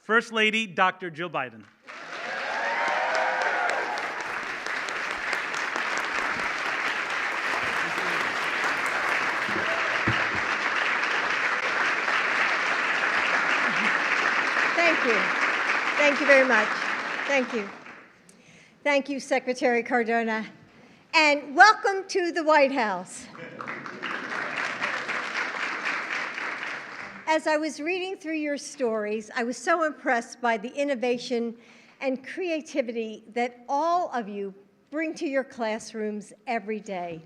First Lady, Dr. Jill Biden. Thank you. Thank you very much. Thank you. Thank you, Secretary Cardona. And welcome to the White House. As I was reading through your stories, I was so impressed by the innovation and creativity that all of you bring to your classrooms every day.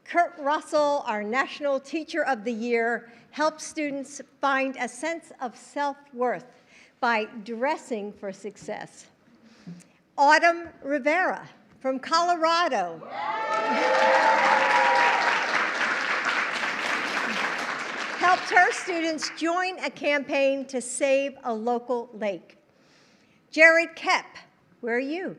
Kurt Russell, our National Teacher of the Year, helps students find a sense of self-worth by dressing for success. Autumn Rivera from Colorado helped her students join a campaign to save a local lake. Jared Koepp, where are you?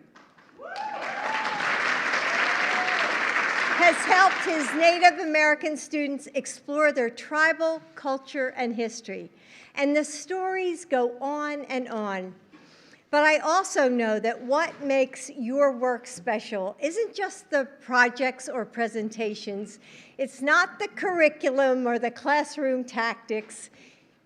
Has helped his Native American students explore their tribal culture and history. And the stories go on and on. But I also know that what makes your work special isn't just the projects or presentations. It's not the curriculum or the classroom tactics.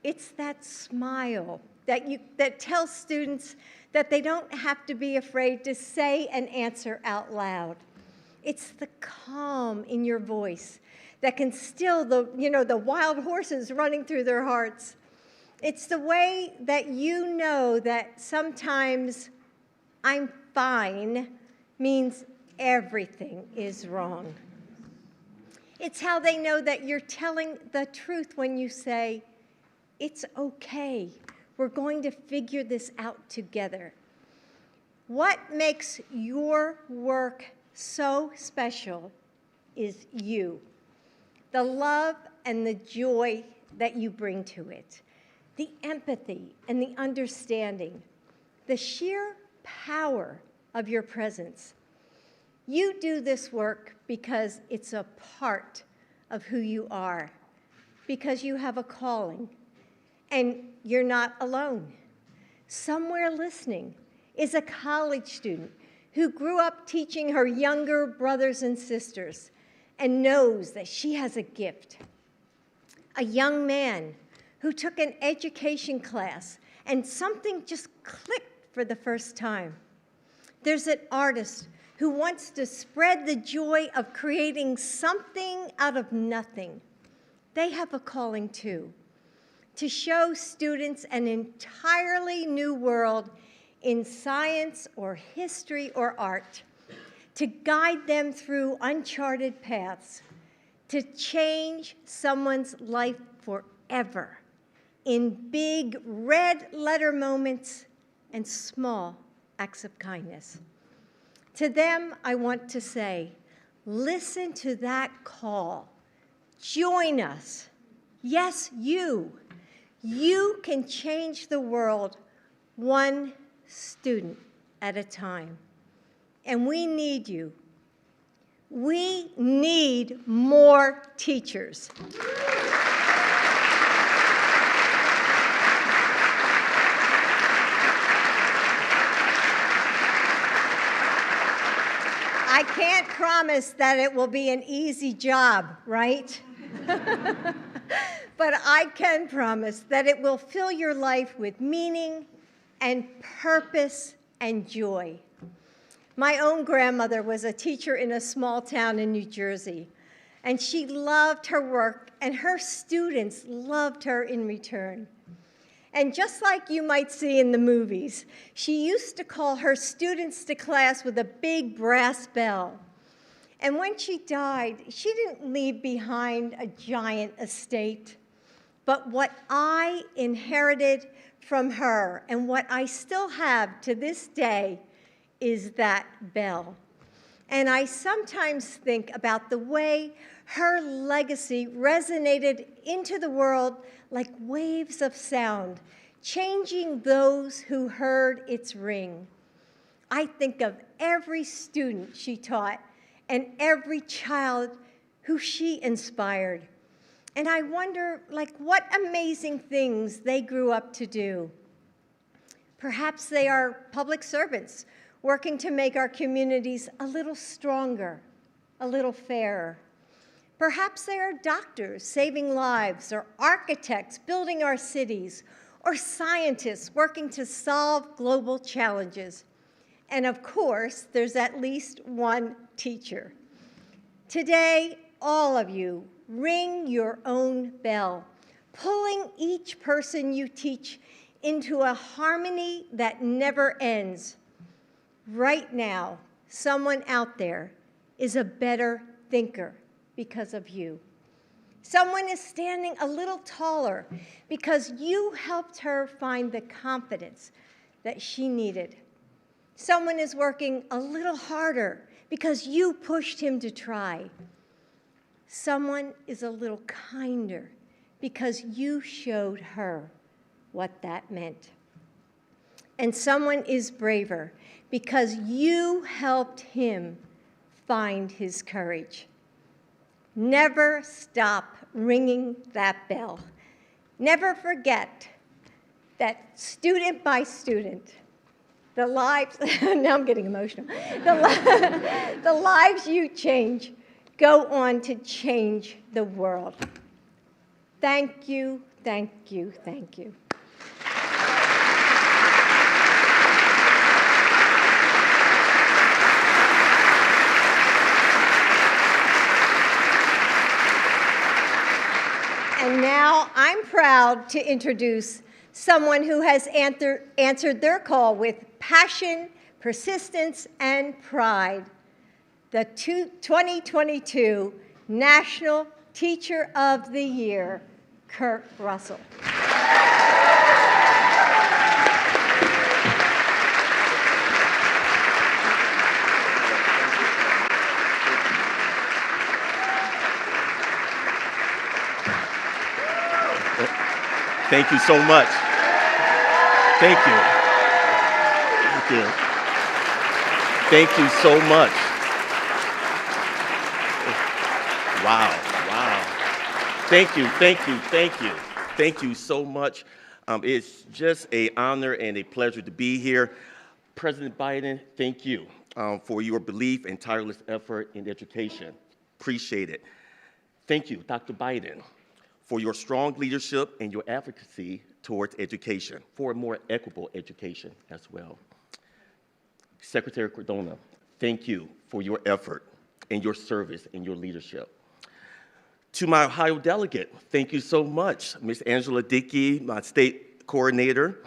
It's that smile that tells students that they don't have to be afraid to say an answer out loud. It's the calm in your voice that can still the wild horses running through their hearts. It's the way that you know that sometimes I'm fine means everything is wrong. It's how they know that you're telling the truth when you say, it's okay, we're going to figure this out together. What makes your work so special is you, the love and the joy that you bring to it. The empathy and the understanding, the sheer power of your presence. You do this work because it's a part of who you are, because you have a calling, and you're not alone. Somewhere listening is a college student who grew up teaching her younger brothers and sisters and knows that she has a gift. A young man who took an education class and something just clicked for the first time. There's an artist who wants to spread the joy of creating something out of nothing. They have a calling too, to show students an entirely new world in science or history or art, to guide them through uncharted paths, to change someone's life forever, in big red letter moments and small acts of kindness. To them, I want to say, listen to that call. Join us. Yes, you. You can change the world one student at a time. And we need you. We need more teachers. I can't promise that it will be an easy job, right? But I can promise that it will fill your life with meaning and purpose and joy. My own grandmother was a teacher in a small town in New Jersey, and she loved her work, and her students loved her in return. And just like you might see in the movies, she used to call her students to class with a big brass bell. And when she died, she didn't leave behind a giant estate, but what I inherited from her and what I still have to this day is that bell. And I sometimes think about the way her legacy resonated into the world like waves of sound, changing those who heard its ring. I think of every student she taught and every child who she inspired. And I wonder, what amazing things they grew up to do. Perhaps they are public servants working to make our communities a little stronger, a little fairer. Perhaps they are doctors saving lives, or architects building our cities, or scientists working to solve global challenges. And of course, there's at least one teacher. Today, all of you ring your own bell, pulling each person you teach into a harmony that never ends. Right now, someone out there is a better thinker because of you. Someone is standing a little taller because you helped her find the confidence that she needed. Someone is working a little harder because you pushed him to try. Someone is a little kinder because you showed her what that meant. And someone is braver because you helped him find his courage. Never stop ringing that bell. Never forget that student by student, the lives, now I'm getting emotional, the lives you change go on to change the world. Thank you, thank you, thank you. And now I'm proud to introduce someone who has answered their call with passion, persistence, and pride. The 2022 National Teacher of the Year, Kurt Russell. Thank you so much. Thank you. Thank you. Thank you so much. Wow, wow. Thank you, thank you, thank you. Thank you so much. It's just an honor and a pleasure to be here. President Biden, thank you for your belief and tireless effort in education. Appreciate it. Thank you, Dr. Biden, for your strong leadership and your advocacy towards education, for a more equitable education as well. Secretary Cardona, thank you for your effort and your service and your leadership. To my Ohio delegate, thank you so much. Ms. Angela Dickey, my state coordinator,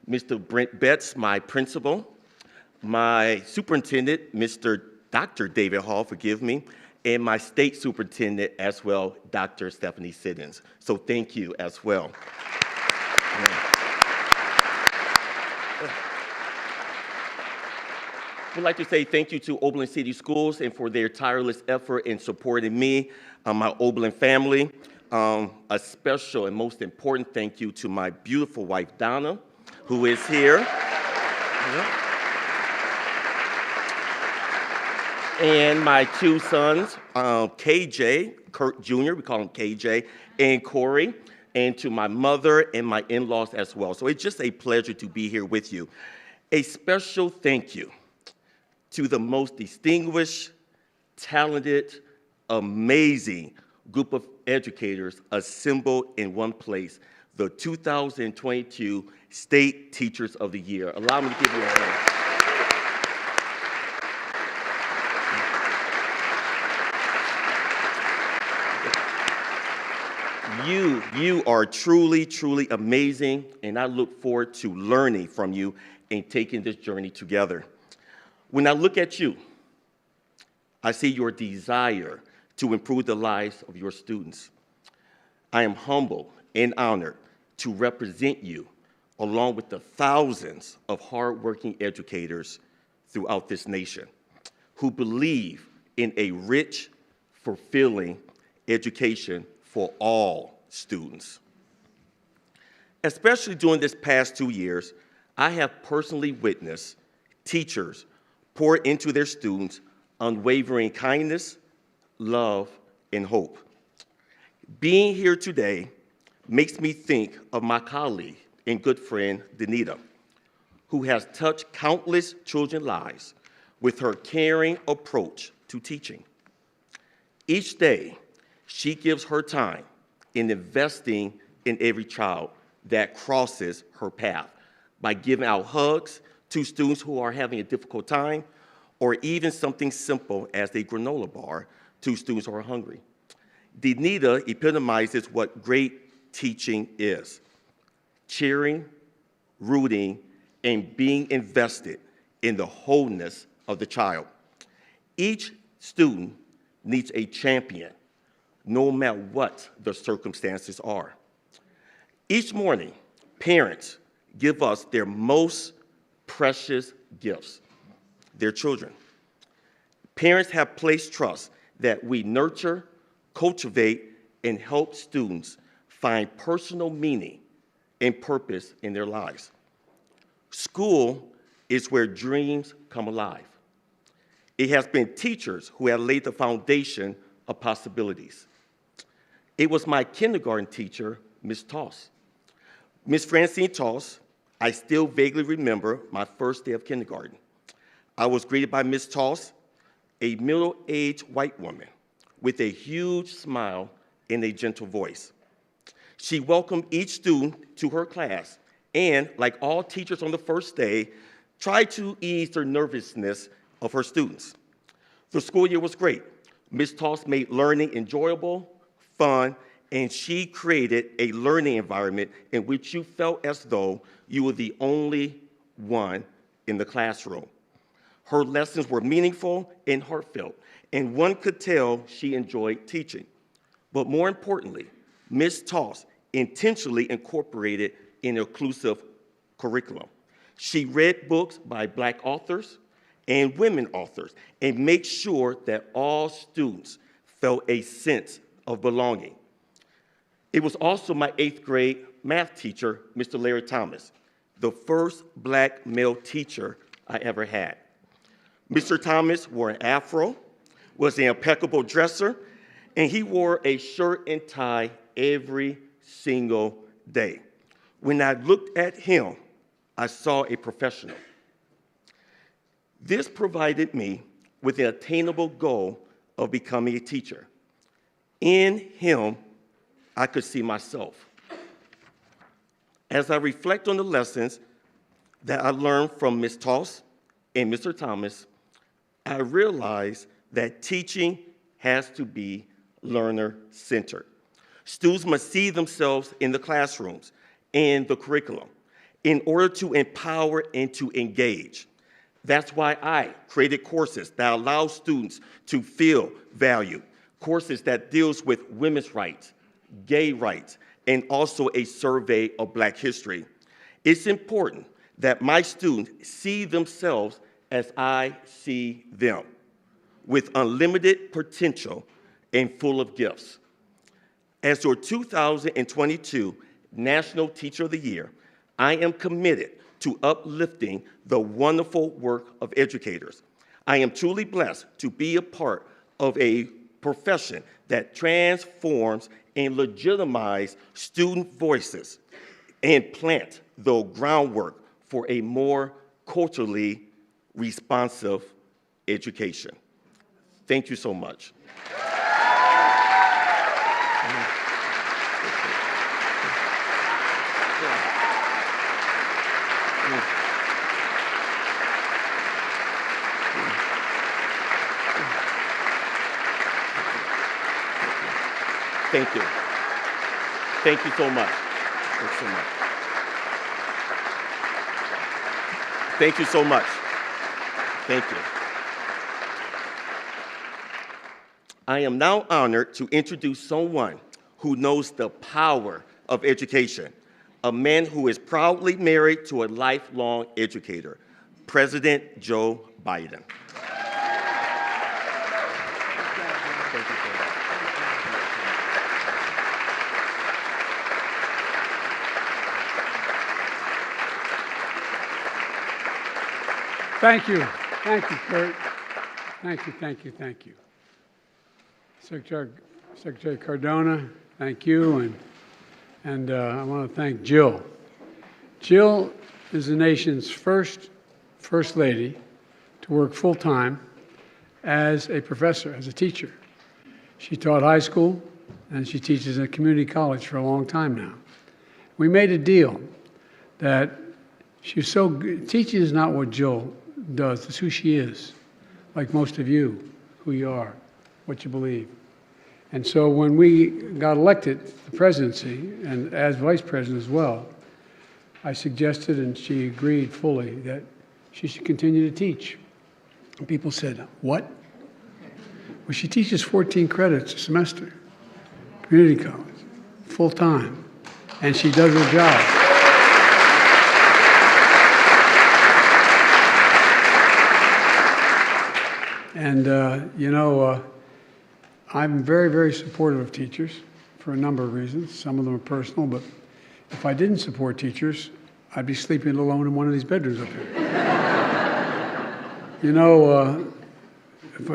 Mr. Brent Betts, my principal, my superintendent, Dr. David Hall, forgive me, and my state superintendent as well, Dr. Stephanie Siddons. So thank you as well. I'd like to say thank you to Oberlin City Schools and for their tireless effort in supporting me, my Oberlin family. A special and most important thank you to my beautiful wife, Donna, who is here. And my two sons, KJ, Kurt Jr., we call him KJ, and Corey, and to my mother and my in-laws as well. So it's just a pleasure to be here with you. A special thank you to the most distinguished, talented, amazing group of educators assembled in one place, the 2022 State Teachers of the Year. Allow me to give you a hand. You are truly, truly amazing, and I look forward to learning from you and taking this journey together. When I look at you, I see your desire to improve the lives of your students. I am humbled and honored to represent you along with the thousands of hardworking educators throughout this nation who believe in a rich, fulfilling education for all students. Especially during this past 2 years, I have personally witnessed teachers pour into their students unwavering kindness, love, and hope. Being here today makes me think of my colleague and good friend, Danita, who has touched countless children's lives with her caring approach to teaching. Each day, she gives her time in investing in every child that crosses her path by giving out hugs to students who are having a difficult time, or even something simple as a granola bar to students who are hungry. Danita epitomizes what great teaching is: cheering, rooting, and being invested in the wholeness of the child. Each student needs a champion, no matter what the circumstances are. Each morning, parents give us their most precious gifts, their children. Parents have placed trust that we nurture, cultivate, and help students find personal meaning and purpose in their lives. School is where dreams come alive. It has been teachers who have laid the foundation of possibilities. It was my kindergarten teacher, Ms. Toss. Ms. Francine Toss, I still vaguely remember my first day of kindergarten. I was greeted by Ms. Toss, a middle-aged white woman with a huge smile and a gentle voice. She welcomed each student to her class and, like all teachers on the first day, tried to ease the nervousness of her students. The school year was great. Ms. Toss made learning enjoyable, fun, and she created a learning environment in which you felt as though you were the only one in the classroom. Her lessons were meaningful and heartfelt, and one could tell she enjoyed teaching. But more importantly, Ms. Toss intentionally incorporated an inclusive curriculum. She read books by Black authors and women authors and made sure that all students felt a sense of belonging. It was also my 8th grade math teacher, Mr. Larry Thomas, the first Black male teacher I ever had. Mr. Thomas wore an afro, was an impeccable dresser, and he wore a shirt and tie every single day. When I looked at him, I saw a professional. This provided me with the attainable goal of becoming a teacher. In him, I could see myself. As I reflect on the lessons that I learned from Ms. Toss and Mr. Thomas, I realized that teaching has to be learner-centered. Students must see themselves in the classrooms and the curriculum in order to empower and to engage. That's why I created courses that allow students to feel valued, courses that deals with women's rights, gay rights, and also a survey of Black history. It's important that my students see themselves as I see them, with unlimited potential and full of gifts. As your 2022 National Teacher of the Year, I am committed to uplifting the wonderful work of educators. I am truly blessed to be a part of a profession that transforms and legitimizes student voices and plant the groundwork for a more culturally responsive education. Thank you so much. Thank you. Thank you so much. Thank you so much. Thank you so much. Thank you. I am now honored to introduce someone who knows the power of education, a man who is proudly married to a lifelong educator, President Joe Biden. Thank you so much. Thank you. Thank you, Kurt. Thank you, thank you, thank you. Secretary Cardona, thank you. And I want to thank Jill. Jill is the nation's first lady to work full-time as a professor, as a teacher. She taught high school, and she teaches at community college for a long time now. We made a deal that she's so good. Teaching is not what Jill does, it's who she is, like most of you, who you are, what you believe. And so when we got elected to the presidency, and as vice president as well, I suggested, and she agreed fully, that she should continue to teach. And people said, what? Well, she teaches 14 credits a semester, community college, full-time, and she does her job. And, I'm very, very supportive of teachers for a number of reasons. Some of them are personal, but if I didn't support teachers, I'd be sleeping alone in one of these bedrooms up here.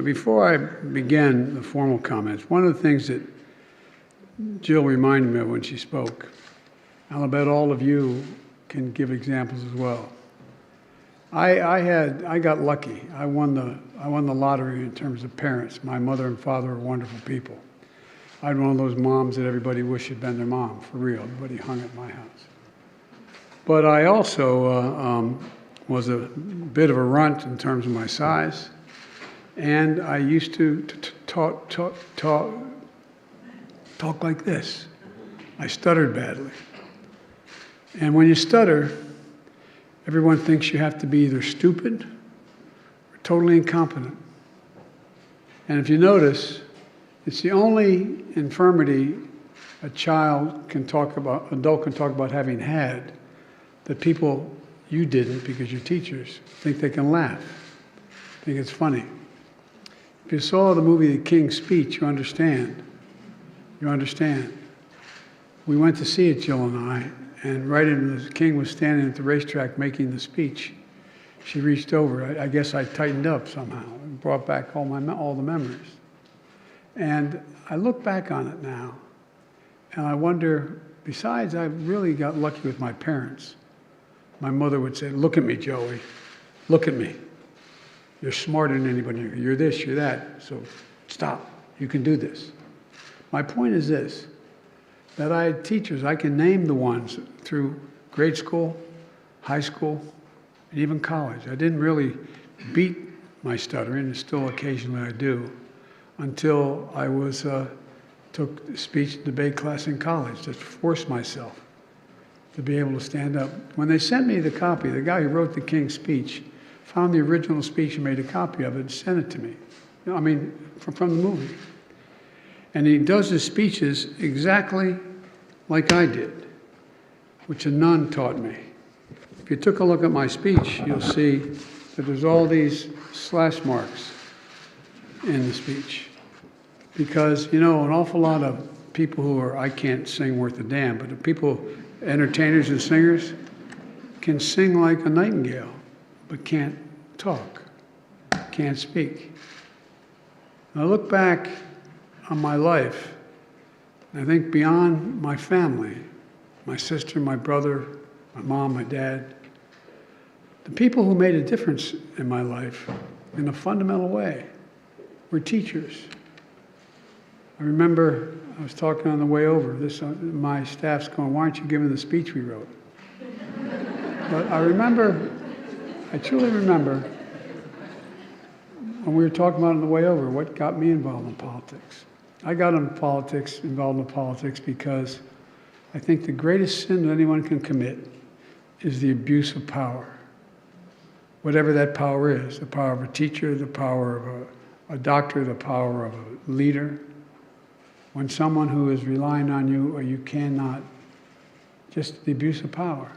Before I begin the formal comments, one of the things that Jill reminded me of when she spoke, and I'll bet all of you can give examples as well. I got lucky. I won the lottery in terms of parents. My mother and father were wonderful people. I had one of those moms that everybody wished had been their mom, for real. Everybody hung at my house. But I also was a bit of a runt in terms of my size, and I used to talk like this. I stuttered badly. And when you stutter, everyone thinks you have to be either stupid or totally incompetent. And if you notice, it's the only infirmity an adult can talk about having had that people, you didn't because you're teachers, think they can laugh, think it's funny. If you saw the movie The King's Speech, you understand. You understand. We went to see it, Jill and I, and right as the king was standing at the racetrack making the speech, she reached over. I guess I tightened up somehow and brought back all the memories. And I look back on it now, and I wonder, besides I really got lucky with my parents. My mother would say, look at me, Joey, look at me. You're smarter than anybody. You're this, you're that, so stop, you can do this. My point is this, that I had teachers, I can name the ones through grade school, high school, and even college. I didn't really beat my stuttering, and still occasionally I do, until I took speech and debate class in college, just forced myself to be able to stand up. When they sent me the copy, the guy who wrote the King's Speech found the original speech and made a copy of it and sent it to me. From the movie. And he does his speeches exactly like I did, which a nun taught me. If you took a look at my speech, you'll see that there's all these slash marks in the speech. Because, an awful lot of people who are, I can't sing worth a damn, but the people, entertainers and singers, can sing like a nightingale, but can't talk, can't speak. I look back on my life, I think beyond my family, my sister, my brother, my mom, my dad, the people who made a difference in my life in a fundamental way were teachers. I remember I was talking on the way over, my staff's going, why aren't you giving the speech we wrote? But I truly remember when we were talking about it on the way over, what got me involved in politics. I got involved in politics because I think the greatest sin that anyone can commit is the abuse of power. Whatever that power is, the power of a teacher, the power of a doctor, the power of a leader. When someone who is relying on you or you cannot, just the abuse of power.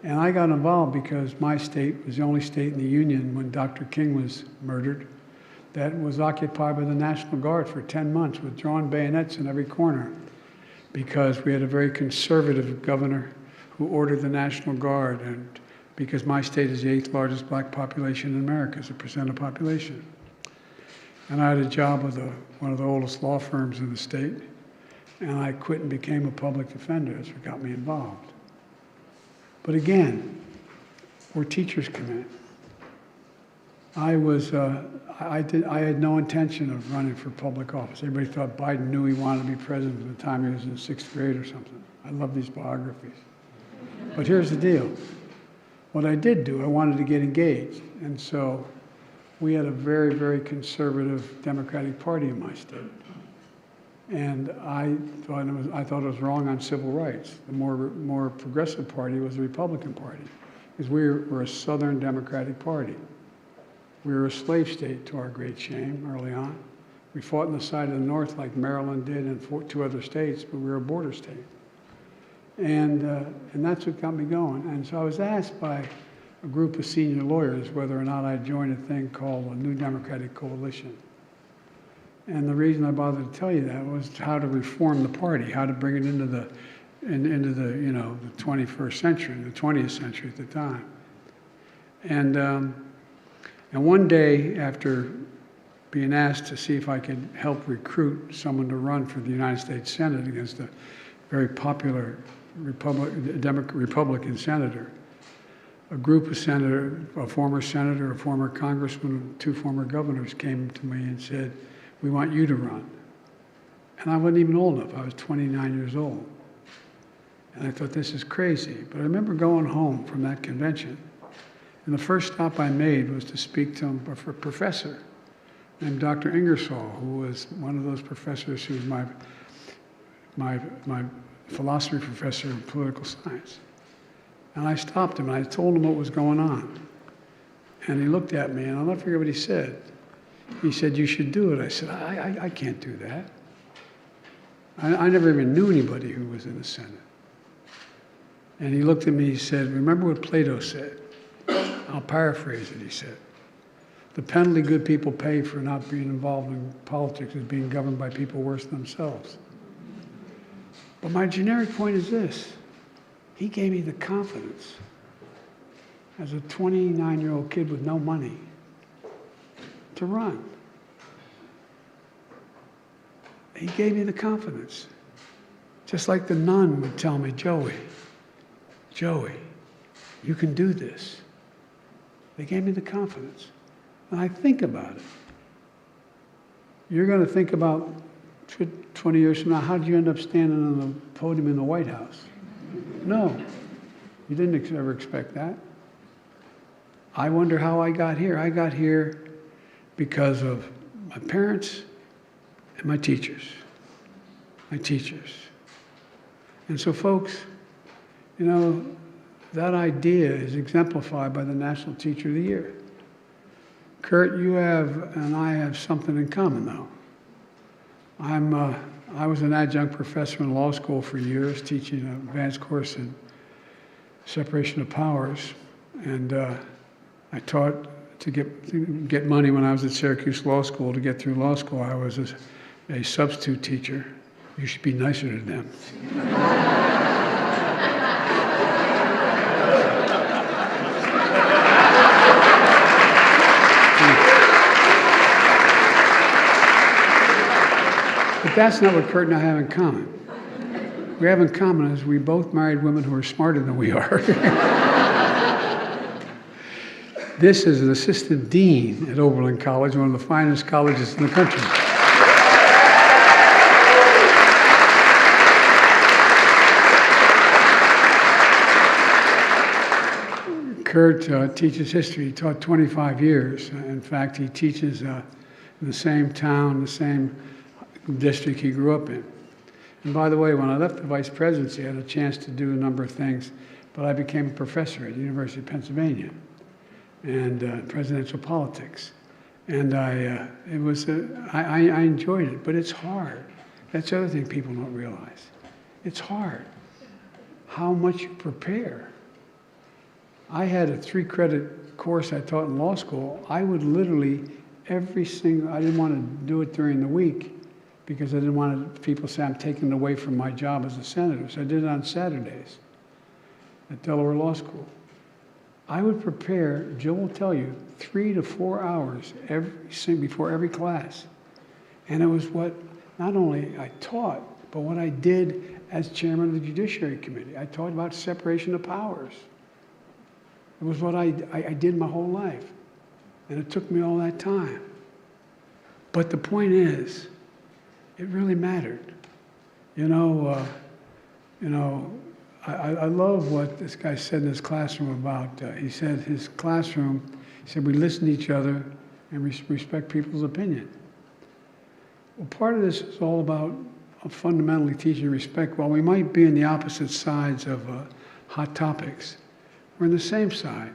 And I got involved because my state was the only state in the Union when Dr. King was murdered that was occupied by the National Guard for 10 months with drawn bayonets in every corner because we had a very conservative governor who ordered the National Guard, and because my state is the 8th largest black population in America as a percent of population. And I had a job with one of the oldest law firms in the state, and I quit and became a public defender. That's what got me involved. But again, where teachers come in. I had no intention of running for public office. Everybody thought Biden knew he wanted to be president by the time he was in 6th grade or something. I love these biographies. But here's the deal. What I did do, I wanted to get engaged. And so we had a very, very conservative Democratic Party in my state. And I thought it was wrong on civil rights. The more progressive party was the Republican Party, because we're a Southern Democratic Party. We were a slave state, to our great shame, early on. We fought on the side of the North like Maryland did and 2 other states, but we were a border state. And that's what got me going. And so I was asked by a group of senior lawyers whether or not I'd join a thing called a New Democratic Coalition. And the reason I bothered to tell you that was how to reform the party, how to bring it into the 21st century, the 20th century at the time. And one day, after being asked to see if I could help recruit someone to run for the United States Senate against a very popular Republican senator, a group of a former senator, a former congressman, 2 former governors came to me and said, "We want you to run." And I wasn't even old enough. I was 29 years old. And I thought, this is crazy. But I remember going home from that convention, and the first stop I made was to speak to a professor named Dr. Ingersoll, who was one of those professors who was my philosophy professor in political science. And I stopped him, and I told him what was going on. And he looked at me, and I'll never forget what he said. He said, "You should do it." I said, I can't do that. I never even knew anybody who was in the Senate. And he looked at me, he said, "Remember what Plato said?" I'll paraphrase it, he said. "The penalty good people pay for not being involved in politics is being governed by people worse than themselves." But my generic point is this. He gave me the confidence as a 29-year-old kid with no money to run. He gave me the confidence. Just like the nun would tell me, Joey, you can do this. They gave me the confidence. And I think about it. You're going to think about 20 years from now, how did you end up standing on the podium in the White House? No, you didn't ever expect that. I wonder how I got here. I got here because of my parents and my teachers. And so, folks, that idea is exemplified by the National Teacher of the Year. Kurt, you and I have something in common, though. I was an adjunct professor in law school for years, teaching an advanced course in separation of powers, and I taught to get money when I was at Syracuse Law School. To get through law school, I was a substitute teacher. You should be nicer to them. But that's not what Kurt and I have in common. What we have in common is we both married women who are smarter than we are. This is an assistant dean at Oberlin College, one of the finest colleges in the country. Kurt teaches history. He taught 25 years. In fact, he teaches in the same town, the same district he grew up in. And by the way, when I left the vice presidency, I had a chance to do a number of things, but I became a professor at the University of Pennsylvania and presidential politics. And I enjoyed it, but it's hard. That's the other thing people don't realize. It's hard. How much you prepare. I had a 3-credit course I taught in law school. I would literally I didn't want to do it during the week because I didn't want people to say I'm taking it away from my job as a senator. So I did it on Saturdays at Delaware Law I would prepare, Jill will tell you, 3 to 4 hours before every class. And it was what not only I taught, but what I did as chairman of the Judiciary Committee. I taught about separation of powers. It was what I did my whole life. And it took me all that time. But the point is, it really mattered. I love what this guy said in his classroom about, he said his classroom, he said we listen to each other and respect people's opinion. Well, part of this is all about fundamentally teaching respect. While we might be in the opposite sides of hot topics, we're on the same side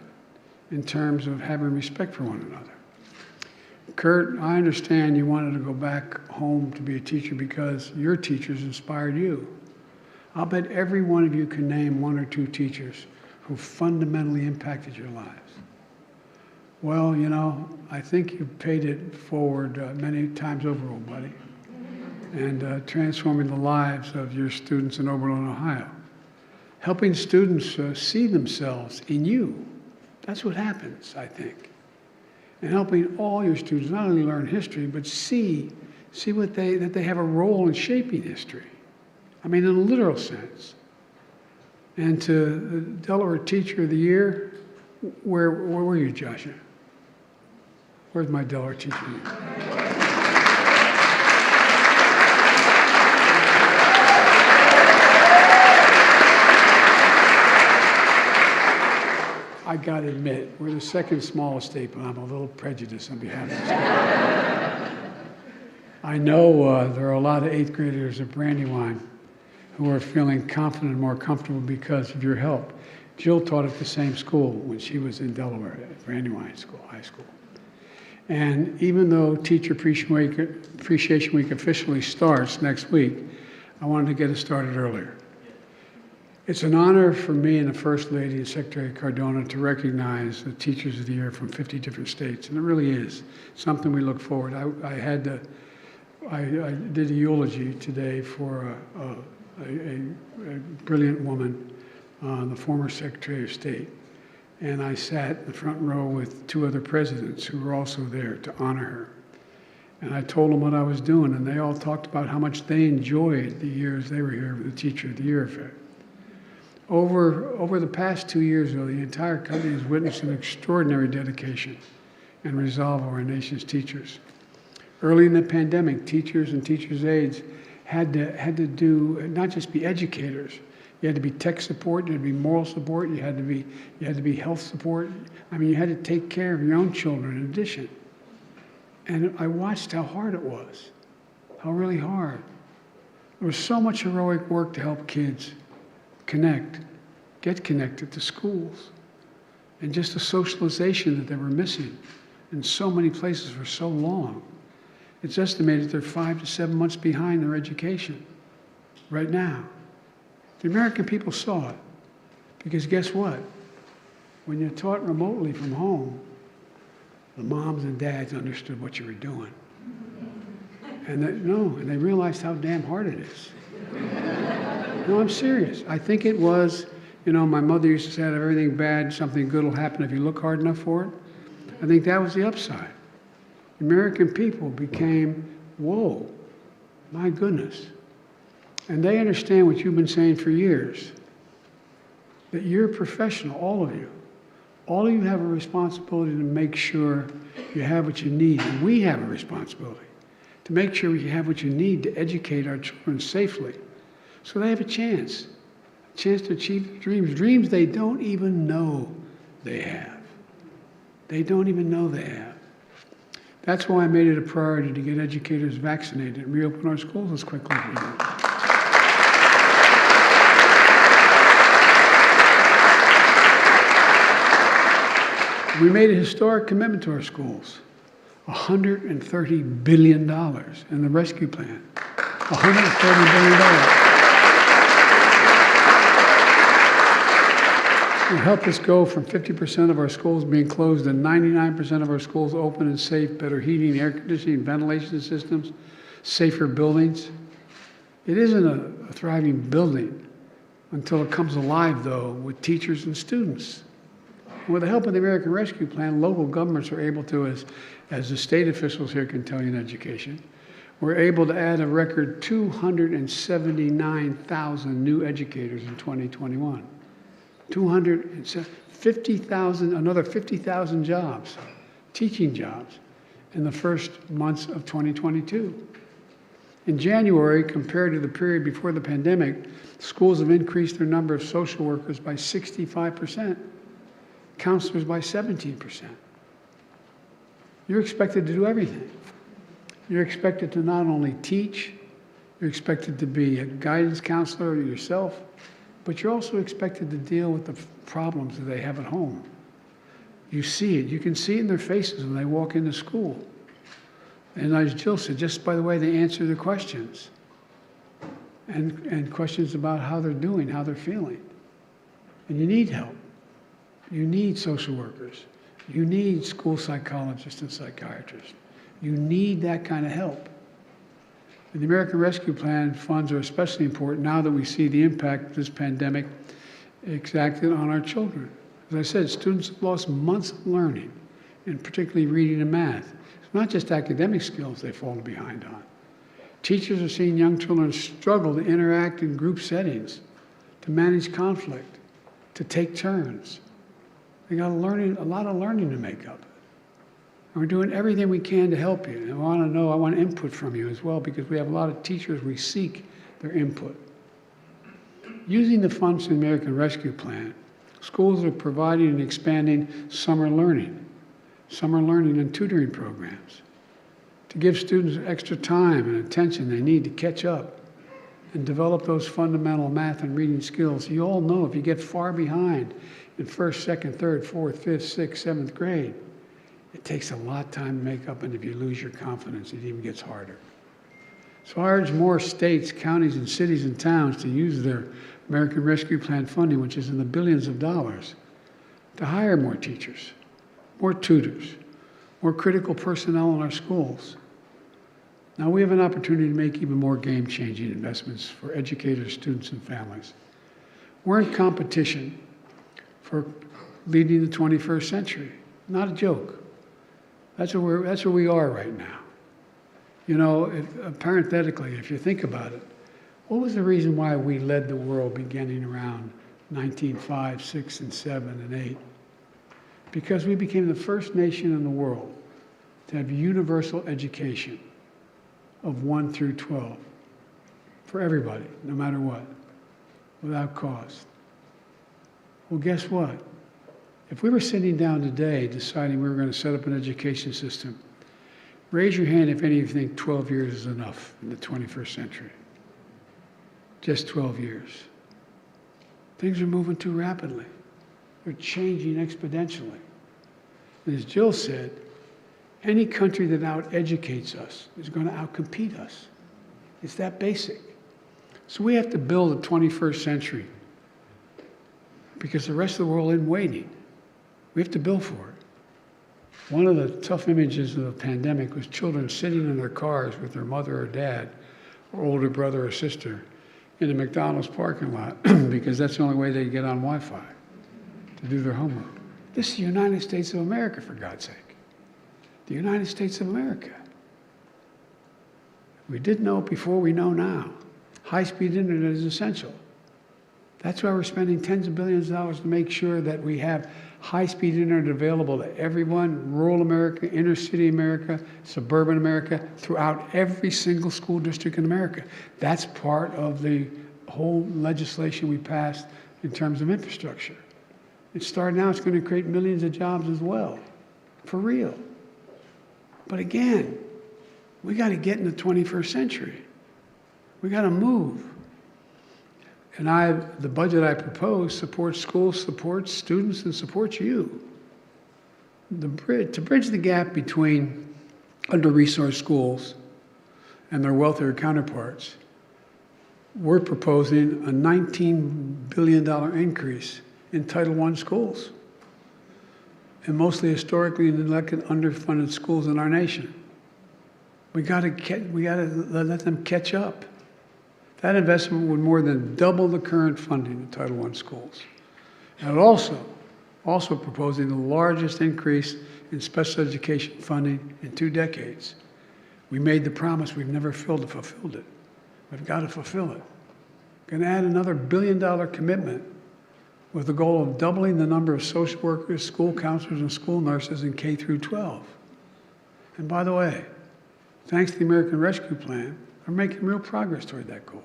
in terms of having respect for one another. Kurt, I understand you wanted to go back home to be a teacher because your teachers inspired you. I'll bet every one of you can name one or two teachers who fundamentally impacted your lives. Well, I think you've paid it forward many times over, old buddy, and transforming the lives of your students in Oberlin, Ohio. Helping students see themselves in you. That's what happens, I think. And helping all your students not only learn history, but see that they have a role in shaping history. I mean, in a literal sense. And to the Delaware Teacher of the Year, where were you, Joshua? Where's my Delaware Teacher of the Year? I got to admit, we're the second smallest state, but I'm a little prejudiced on behalf of the state. I know there are a lot of 8th graders at Brandywine who are feeling confident and more comfortable because of your help. Jill taught at the same school when she was in Delaware, at Brandywine High School. And even though Teacher Appreciation Week officially starts next week, I wanted to get it started earlier. It's an honor for me and the First Lady and Secretary Cardona to recognize the Teachers of the Year from 50 different states, and it really is something we look forward. I did a eulogy today for a brilliant woman, the former Secretary of State, and I sat in the front row with 2 other presidents who were also there to honor her. And I told them what I was doing, and they all talked about how much they enjoyed the years they were here with the Teacher of the Year affair. Over the past 2 years, though, the entire country has witnessed an extraordinary dedication and resolve of our nation's teachers. Early in the pandemic, teachers and teachers' aides had to do, not just be educators, you had to be tech support, you had to be moral support, you had to be health support. I mean, you had to take care of your own children in addition. And I watched how hard it was, how really hard. There was so much heroic work to help kids get connected to schools, and just the socialization that they were missing in so many places for so long. It's estimated they're 5 to 7 months behind their education right now. The American people saw it, because guess what? When you're taught remotely from home, the moms and dads understood what you were doing. And they realized how damn hard it is. No, I'm serious. I think it was, my mother used to say, out of everything bad, something good will happen if you look hard enough for it. I think that was the upside. The American people became, whoa, my goodness. And they understand what you've been saying for years, that you're a professional, all of you. All of you have a responsibility to make sure you have what you need, and we have a responsibility to make sure you have what you need to educate our children safely, so they have a chance to achieve dreams they don't even know they have. They don't even know they have. That's why I made it a priority to get educators vaccinated and reopen our schools as quickly as we do. We made a historic commitment to our schools, $130 billion in the rescue plan, $130 billion. It helped us go from 50% of our schools being closed to 99% of our schools open and safe, better heating, air conditioning, ventilation systems, safer buildings. It isn't a thriving building until it comes alive, though, with teachers and students. And with the help of the American Rescue Plan, local governments are able to, as the state officials here can tell you in education, we're able to add a record 279,000 new educators in 2021. another 50,000 jobs, teaching jobs, in the first months of 2022. In January, compared to the period before the pandemic, schools have increased their number of social workers by 65%, counselors by 17%. You're expected to do everything. You're expected to not only teach, you're expected to be a guidance counselor yourself, but you're also expected to deal with the problems that they have at home. You see it. You can see it in their faces when they walk into school. And as Jill said, just by the way they answer the questions, and questions about how they're doing, how they're feeling. And you need help. You need social workers. You need school psychologists and psychiatrists. You need that kind of help. And the American Rescue Plan funds are especially important now that we see the impact this pandemic exacted on our children. As I said, students have lost months of learning, and particularly reading and math. It's not just academic skills they've fallen behind on. Teachers are seeing young children struggle to interact in group settings, to manage conflict, to take turns. They got a lot of learning to make up. And we're doing everything we can to help you. And I want input from you as well, because we have a lot of teachers, we seek their input. Using the funds from the American Rescue Plan, schools are providing and expanding summer learning and tutoring programs to give students extra time and attention they need to catch up and develop those fundamental math and reading skills. You all know if you get far behind in first, second, third, fourth, fifth, sixth, seventh grade, it takes a lot of time to make up, and if you lose your confidence, it even gets harder. So I urge more states, counties, and cities and towns to use their American Rescue Plan funding, which is in the billions of dollars, to hire more teachers, more tutors, more critical personnel in our schools. Now we have an opportunity to make even more game-changing investments for educators, students, and families. We're in competition for leading the 21st century. Not a joke. That's where we are right now. You know, parenthetically, if you think about it, what was the reason why we led the world beginning around 1905, 6, and 7, and 8? Because we became the first nation in the world to have universal education of 1 through 12 for everybody, no matter what, without cost. Well, guess what? If we were sitting down today deciding we were going to set up an education system, raise your hand if any of you think 12 years is enough in the 21st century. Just 12 years. Things are moving too rapidly. They're changing exponentially. And as Jill said, any country that out-educates us is going to out-compete us. It's that basic. So we have to build a 21st century because the rest of the world isn't waiting. We have to build for it. One of the tough images of the pandemic was children sitting in their cars with their mother or dad or older brother or sister in a McDonald's parking lot because that's the only way they get on Wi-Fi to do their homework. This is the United States of America, for God's sake. The United States of America. We didn't know it before, we know now. High-speed internet is essential. That's why we're spending tens of billions of dollars to make sure that we have high-speed internet available to everyone, rural America, inner-city America, suburban America, throughout every single school district in America. That's part of the whole legislation we passed in terms of infrastructure. It's starting now, it's going to create millions of jobs as well, for real. But again, we got to get in the 21st century. We got to move. And the budget I propose supports schools, supports students, and supports you. To bridge the gap between under-resourced schools and their wealthier counterparts, we're proposing a $19 billion increase in Title I schools, and mostly historically neglected, underfunded schools in our nation. We got to let them catch up. That investment would more than double the current funding of Title I schools. And it also proposing the largest increase in special education funding in 2 decades. We made the promise, we've never fulfilled it. We've got to fulfill it. Going to add another $1 billion commitment with the goal of doubling the number of social workers, school counselors, and school nurses in K through 12. And by the way, thanks to the American Rescue Plan, we're making real progress toward that goal.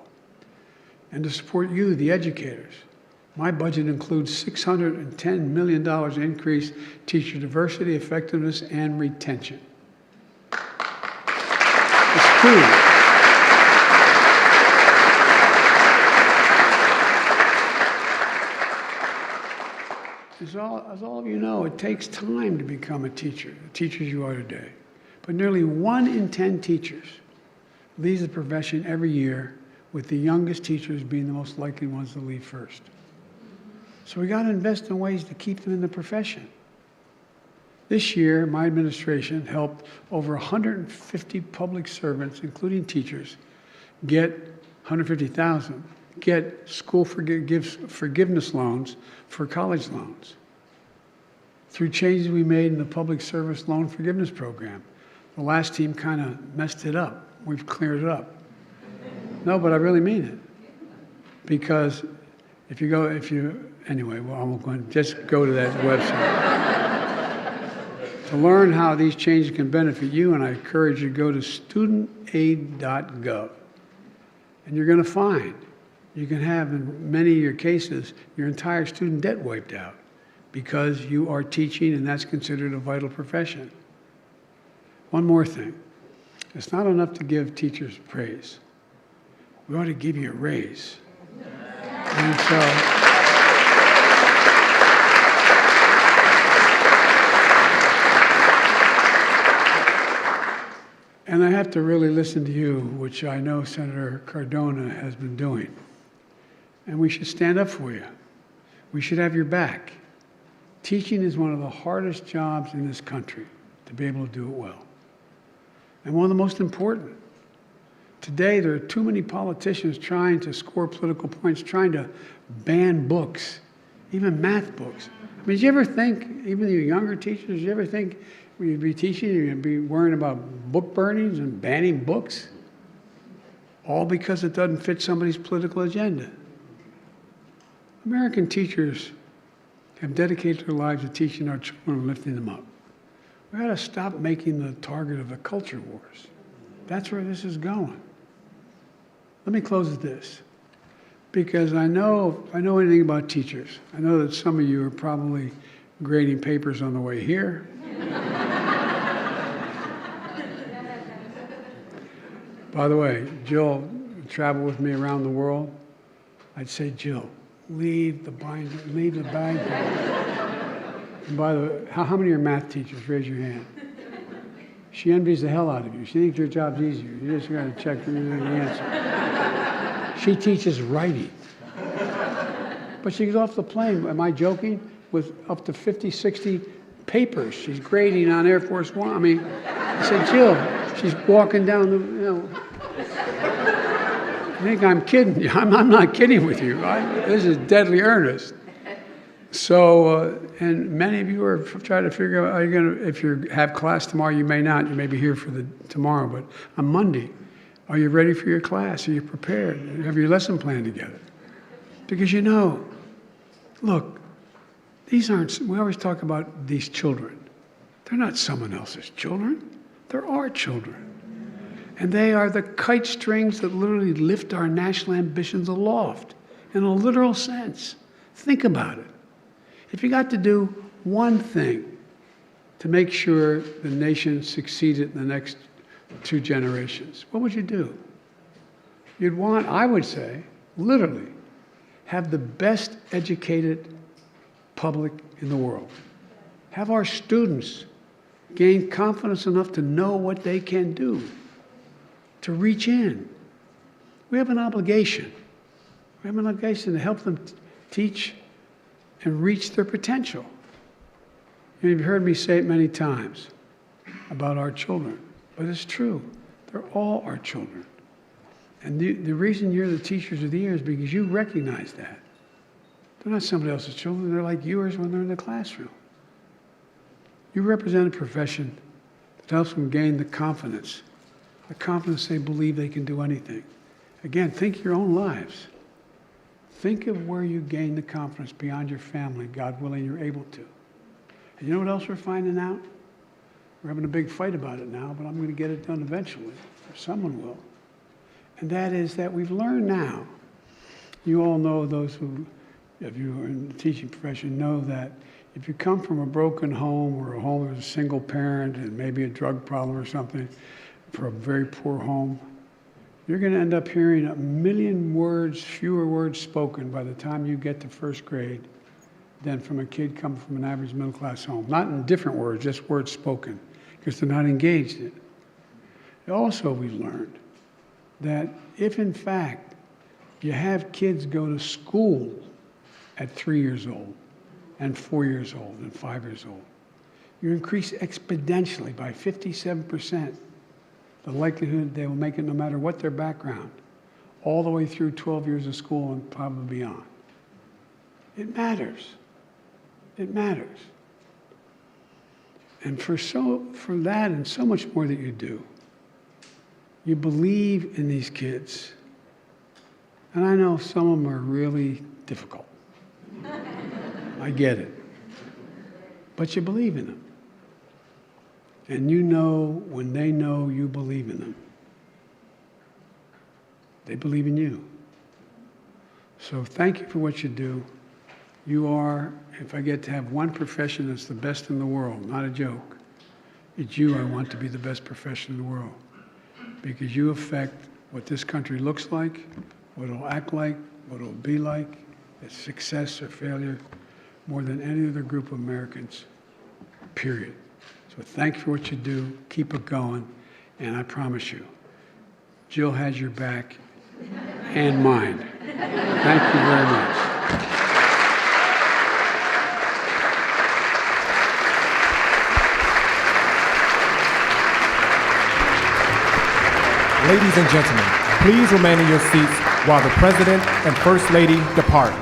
And to support you, the educators, my budget includes $610 million increase teacher diversity, effectiveness, and retention. It's true. As all of you know, it takes time to become a teacher, the teachers you are today. But nearly 1 in 10 teachers leaves the profession every year, with the youngest teachers being the most likely ones to leave first. So we got to invest in ways to keep them in the profession. This year, my administration helped over 150 public servants, including teachers, get 150,000, get school forgiveness loans for college loans through changes we made in the public service loan forgiveness program. The last team kind of messed it up. We've cleared it up. No, but I really mean it. Because anyway, well, I'm going to just go to that website. To learn how these changes can benefit you, and I encourage you to go to studentaid.gov. And you're going to find you can have, in many of your cases, your entire student debt wiped out because you are teaching, and that's considered a vital profession. One more thing. It's not enough to give teachers praise. We ought to give you a raise. And so, and I have to really listen to you, which I know Senator Cardona has been doing. And we should stand up for you. We should have your back. Teaching is one of the hardest jobs in this country, to be able to do it well. And one of the most important. Today, there are too many politicians trying to score political points, trying to ban books, even math books. I mean, did you ever think, even you younger teachers, did you ever think when you'd be teaching, you'd be worrying about book burnings and banning books? All because it doesn't fit somebody's political agenda. American teachers have dedicated their lives to teaching our children and lifting them up. We got to stop making the target of the culture wars. That's where this is going. Let me close with this, because I know anything about teachers. I know that some of you are probably grading papers on the way here. By the way, Jill traveled with me around the world. I'd say, Jill, leave the binder, leave the binder. And by the way, how many are math teachers? Raise your hand. She envies the hell out of you. She thinks your job's easier. You just got to check the answer. She teaches writing. But she gets off the plane, am I joking, with up to 50, 60 papers she's grading on Air Force One. I mean, I said, Jill, she's walking down the, I think I'm kidding you. I'm not kidding with you. This is deadly earnest. So, and many of you are trying to figure out, are you going to, if you have class tomorrow, you may not, you may be here for tomorrow, but on Monday, are you ready for your class? Are you prepared? Have your lesson plan together? Because look, we always talk about these children. They're not someone else's children. They're our children. And they are the kite strings that literally lift our national ambitions aloft, in a literal sense. Think about it. If you got to do one thing to make sure the nation succeeded in the next 2 generations, what would you do? You'd want, I would say, literally, have the best educated public in the world. Have our students gain confidence enough to know what they can do, to reach in. We have an obligation. We have an obligation to help them teach and reach their potential. And you've heard me say it many times about our children, but it's true. They're all our children. And the reason you're the teachers of the year is because you recognize that. They're not somebody else's children. They're like yours when they're in the classroom. You represent a profession that helps them gain the confidence they believe they can do anything. Again, think your own lives. Think of where you gain the confidence beyond your family. God willing, you're able to. And you know what else we're finding out? We're having a big fight about it now, but I'm going to get it done eventually, or someone will. And that is that we've learned now. You all know, those who, if you are in the teaching profession, know that if you come from a broken home or a home with a single parent and maybe a drug problem or something, for a very poor home, you're going to end up hearing 1,000,000 words, fewer words spoken by the time you get to first grade than from a kid coming from an average middle-class home. Not in different words, just words spoken, because they're not engaged in it. Also, we've learned that if, in fact, you have kids go to school at 3 years old and 4 years old and 5 years old, you increase exponentially by 57% the likelihood they will make it no matter what their background, all the way through 12 years of school and probably beyond. It matters. It matters. And for that and so much more that you do, you believe in these kids. And I know some of them are really difficult. I get it. But you believe in them. And you know when they know you believe in them, they believe in you. So thank you for what you do. You are, if I get to have one profession that's the best in the world, not a joke, it's you I want to be the best profession in the world. Because you affect what this country looks like, what it'll act like, what it'll be like, its success or failure, more than any other group of Americans, period. So thank you for what you do. Keep it going. And I promise you, Jill has your back and mine. Thank you very much. Ladies and gentlemen, please remain in your seats while the President and First Lady depart.